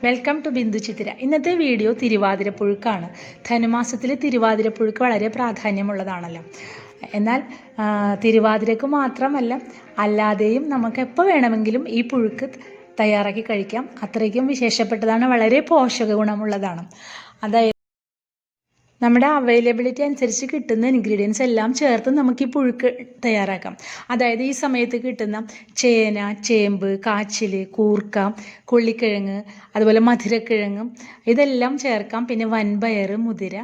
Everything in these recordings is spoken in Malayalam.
വെൽക്കം ടു ബിന്ദു ചിത്തിര. ഇന്നത്തെ വീഡിയോ തിരുവാതിരപ്പുഴുക്കാണ്. ധനുമാസത്തിൽ തിരുവാതിരപ്പുഴുക്ക് വളരെ പ്രാധാന്യമുള്ളതാണല്ലോ. എന്നാൽ തിരുവാതിരക്ക് മാത്രമല്ല, അല്ലാതെയും നമുക്ക് എപ്പോൾ വേണമെങ്കിലും ഈ പുഴുക്ക് തയ്യാറാക്കി കഴിക്കാം. അത്രയ്ക്കും വിശേഷപ്പെട്ടതാണ്, വളരെ പോഷക ഗുണമുള്ളതാണ്. അതായത് നമ്മുടെ അവൈലബിലിറ്റി അനുസരിച്ച് കിട്ടുന്ന ഇൻഗ്രീഡിയൻസ് എല്ലാം ചേർത്ത് നമുക്ക് ഈ പുഴുക്ക് തയ്യാറാക്കാം. അതായത് ഈ സമയത്ത് കിട്ടുന്ന ചേന, ചേമ്പ്, കാച്ചിൽ, കൂർക്ക, കൊള്ളിക്കിഴങ്ങ്, അതുപോലെ മധുരക്കിഴങ്ങ് ഇതെല്ലാം ചേർക്കാം. പിന്നെ വൻപയർ, മുതിര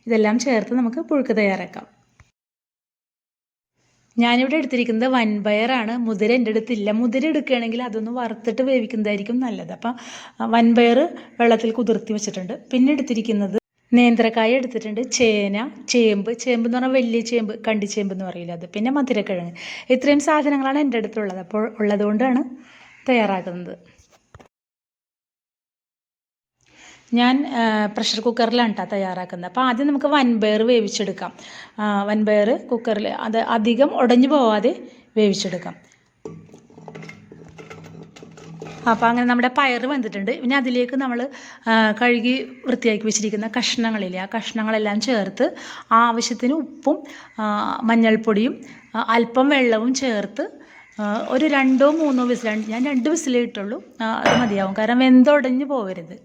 ഇതെല്ലാം ചേർത്ത് നമുക്ക് പുഴുക്ക് തയ്യാറാക്കാം. ഞാനിവിടെ എടുത്തിരിക്കുന്നത് വൻപയറാണ്. മുതിര എൻ്റെ അടുത്തില്ല. മുതിര എടുക്കുകയാണെങ്കിൽ അതൊന്ന് വറുത്തിട്ട് വേവിക്കുന്നതായിരിക്കും നല്ലത്. അപ്പം വൻപയർ വെള്ളത്തിൽ കുതിർത്തി വെച്ചിട്ടുണ്ട്. പിന്നെ എടുത്തിരിക്കുന്നത് നേന്ത്രക്കായ എടുത്തിട്ടുണ്ട്, ചേന, ചേമ്പ് എന്ന് പറഞ്ഞാൽ വലിയ ചേമ്പ്, കണ്ടിച്ചേമ്പ് എന്ന് പറയില്ല അത്, പിന്നെ മധുരക്കിഴങ്ങ്. ഇത്രയും സാധനങ്ങളാണ് എൻ്റെ അടുത്തുള്ളത്. അപ്പോൾ ഉള്ളതുകൊണ്ടാണ് തയ്യാറാക്കുന്നത്. ഞാൻ പ്രഷർ കുക്കറിലാണ് കേട്ടോ തയ്യാറാക്കുന്നത്. അപ്പോൾ ആദ്യം നമുക്ക് വൻപയർ വേവിച്ചെടുക്കാം. വൻപയർ കുക്കറിൽ അത് അധികം ഉടഞ്ഞു പോവാതെ വേവിച്ചെടുക്കാം. അപ്പോൾ അങ്ങനെ നമ്മുടെ പയർ വെന്തിട്ടുണ്ട്. പിന്നെ അതിലേക്ക് നമ്മൾ കഴുകി വൃത്തിയാക്കി വെച്ചിരിക്കുന്ന കഷ്ണങ്ങളില്ലേ, ആ കഷ്ണങ്ങളെല്ലാം ചേർത്ത് ആവശ്യത്തിന് ഉപ്പും മഞ്ഞൾപ്പൊടിയും അല്പം വെള്ളവും ചേർത്ത് ഒരു 2-3 വിസിൽ, ഞാൻ 2 വിസിലേ ഇട്ടുള്ളൂ, അത് മതിയാവും. കാരണം വെന്തുടഞ്ഞ് പോകരുത്.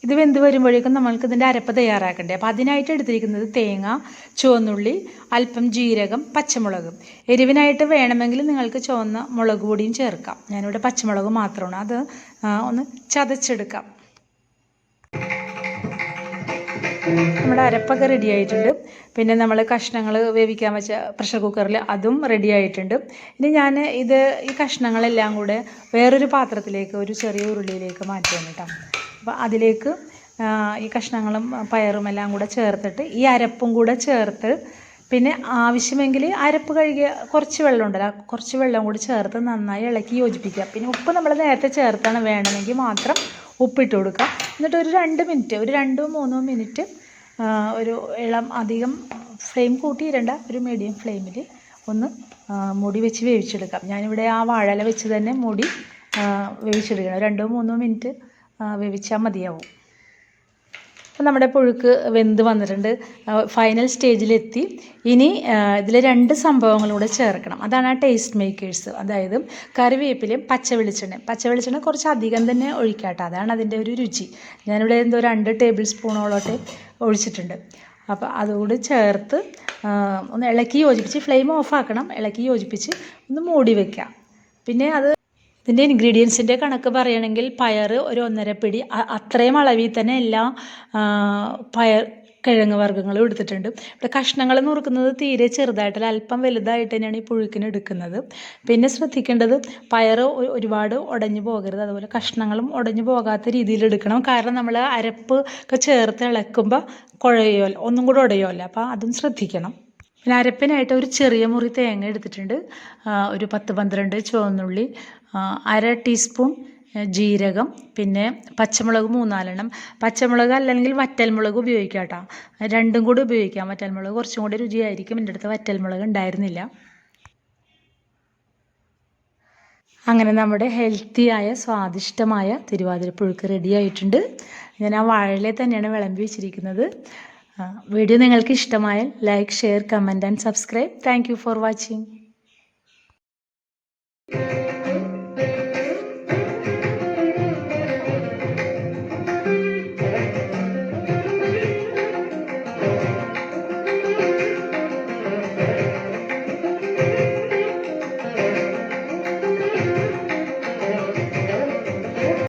ഇത് വെന്ത് വരുമ്പോഴേക്കും നമ്മൾക്ക് ഇതിൻ്റെ അരപ്പ് തയ്യാറാക്കണ്ടേ. അപ്പോൾ അതിനായിട്ട് എടുത്തിരിക്കുന്നത് തേങ്ങ, ചുവന്നുള്ളി, അല്പം ജീരകം, പച്ചമുളകും. എരിവിനായിട്ട് വേണമെങ്കിൽ നിങ്ങൾക്ക് ചുവന്ന മുളക് പൊടിയും ചേർക്കാം. ഞാനിവിടെ പച്ചമുളക് മാത്രമാണ്. അത് ഒന്ന് ചതച്ചെടുക്കാം. നമ്മുടെ അരപ്പൊക്കെ റെഡി ആയിട്ടുണ്ട്. പിന്നെ നമ്മൾ കഷ്ണങ്ങൾ വേവിക്കാൻ വെച്ച പ്രഷർ കുക്കറിൽ അതും റെഡി ആയിട്ടുണ്ട്. ഇനി ഞാൻ ഈ കഷ്ണങ്ങളെല്ലാം കൂടെ വേറൊരു പാത്രത്തിലേക്ക്, ഒരു ചെറിയ ഉരുളിയിലേക്ക് മാറ്റുകയാണ് കേട്ടോ. അപ്പോൾ അതിലേക്ക് ഈ കഷ്ണങ്ങളും പയറും എല്ലാം കൂടെ ചേർത്തിട്ട് ഈ അരപ്പും കൂടെ ചേർത്ത്, പിന്നെ ആവശ്യമെങ്കിൽ അരപ്പ് കഴുകിയ കുറച്ച് വെള്ളം ഉണ്ടല്ലോ, കുറച്ച് വെള്ളം കൂടി ചേർത്ത് നന്നായി ഇളക്കി യോജിപ്പിക്കുക. പിന്നെ ഉപ്പ് നമ്മൾ നേരത്തെ ചേർത്താണ്, വേണമെങ്കിൽ മാത്രം ഉപ്പിട്ട് കൊടുക്കുക. എന്നിട്ട് ഒരു 2-3 മിനിറ്റ് ഒരു അധികം ഫ്ലെയിം കൂട്ടിയിരണ്ട, ഒരു മീഡിയം ഫ്ലെയിമിൽ ഒന്ന് മൂടി വെച്ച് വേവിച്ചെടുക്കാം. ഞാനിവിടെ ആ വാഴയില വെച്ച് തന്നെ മൂടി വേവിച്ചെടുക്കണം. 2-3 മിനിറ്റ് വേവിച്ചാൽ മതിയാവും. അപ്പോൾ നമ്മുടെ പുഴുക്ക് വെന്ത് വന്നിട്ടുണ്ട്, ഫൈനൽ സ്റ്റേജിലെത്തി. ഇനി ഇതിൽ 2 സംഭവങ്ങളും കൂടെ ചേർക്കണം. അതാണ് ആ ടേസ്റ്റ് മേക്കേഴ്സ്. അതായത് കറിവേപ്പിലയും പച്ചവെളിച്ചെണ്ണ കുറച്ച് അധികം തന്നെ ഒഴിക്കാട്ടോ, അതാണ് അതിൻ്റെ ഒരു രുചി. ഞാനിവിടെ 2 ടേബിൾ സ്പൂണോളോട്ട് ഒഴിച്ചിട്ടുണ്ട്. അപ്പോൾ അതുകൂടി ചേർത്ത് ഒന്ന് ഇളക്കി യോജിപ്പിച്ച്, ഫ്ലെയിം ഓഫാക്കണം, ഇളക്കി യോജിപ്പിച്ച് ഒന്ന് മൂടി വയ്ക്കാം. പിന്നെ ഇതിൻ്റെ ഇൻഗ്രീഡിയൻസിൻ്റെ കണക്ക് പറയുകയാണെങ്കിൽ പയർ ഒരു 1.5 പിടി, അത്രയും അളവിൽ തന്നെ എല്ലാ കിഴങ്ങ് വർഗ്ഗങ്ങളും എടുത്തിട്ടുണ്ട്. ഇവിടെ കഷ്ണങ്ങൾ നുറുക്കുന്നത് തീരെ ചെറുതായിട്ടല്ല, അല്പം വലുതായിട്ട് തന്നെയാണ് ഈ പുഴുക്കിന് എടുക്കുന്നത്. പിന്നെ ശ്രദ്ധിക്കേണ്ടത് പയർ ഒരുപാട് ഉടഞ്ഞു പോകരുത്, അതുപോലെ കഷ്ണങ്ങളും ഉടഞ്ഞു പോകാത്ത രീതിയിൽ എടുക്കണം. കാരണം നമ്മൾ അരപ്പ് ഒക്കെ ചേർത്ത് ഇളക്കുമ്പോൾ ഒന്നും കൂടെ ഉടയുമല്ലോ, അപ്പോൾ അതും ശ്രദ്ധിക്കണം. പിന്നെ അരപ്പിനായിട്ട് ഒരു ചെറിയ മുറി തേങ്ങ എടുത്തിട്ടുണ്ട്, ഒരു 10-12 ചുവന്നുള്ളി, 1/2 ടീസ്പൂൺ ജീരകം, പിന്നെ പച്ചമുളക് 3-4 പച്ചമുളക് അല്ലെങ്കിൽ വറ്റൽമുളക് ഉപയോഗിക്കാം കേട്ടോ. 2ഉം കൂടി ഉപയോഗിക്കാം. വറ്റൽമുളക് കുറച്ചും കൂടി രുചിയായിരിക്കും. എൻ്റെ അടുത്ത് വറ്റൽമുളക് ഉണ്ടായിരുന്നില്ല. അങ്ങനെ നമ്മുടെ ഹെൽത്തിയായ സ്വാദിഷ്ടമായ തിരുവാതിരപ്പുഴുക്ക് റെഡി ആയിട്ടുണ്ട്. ഞാൻ ആ വാഴയിലെ തന്നെയാണ് വിളമ്പി വെച്ചിരിക്കുന്നത്. വീഡിയോ നിങ്ങൾക്ക് ഇഷ്ടമായാൽ like, share, comment and subscribe. Thank you for watching.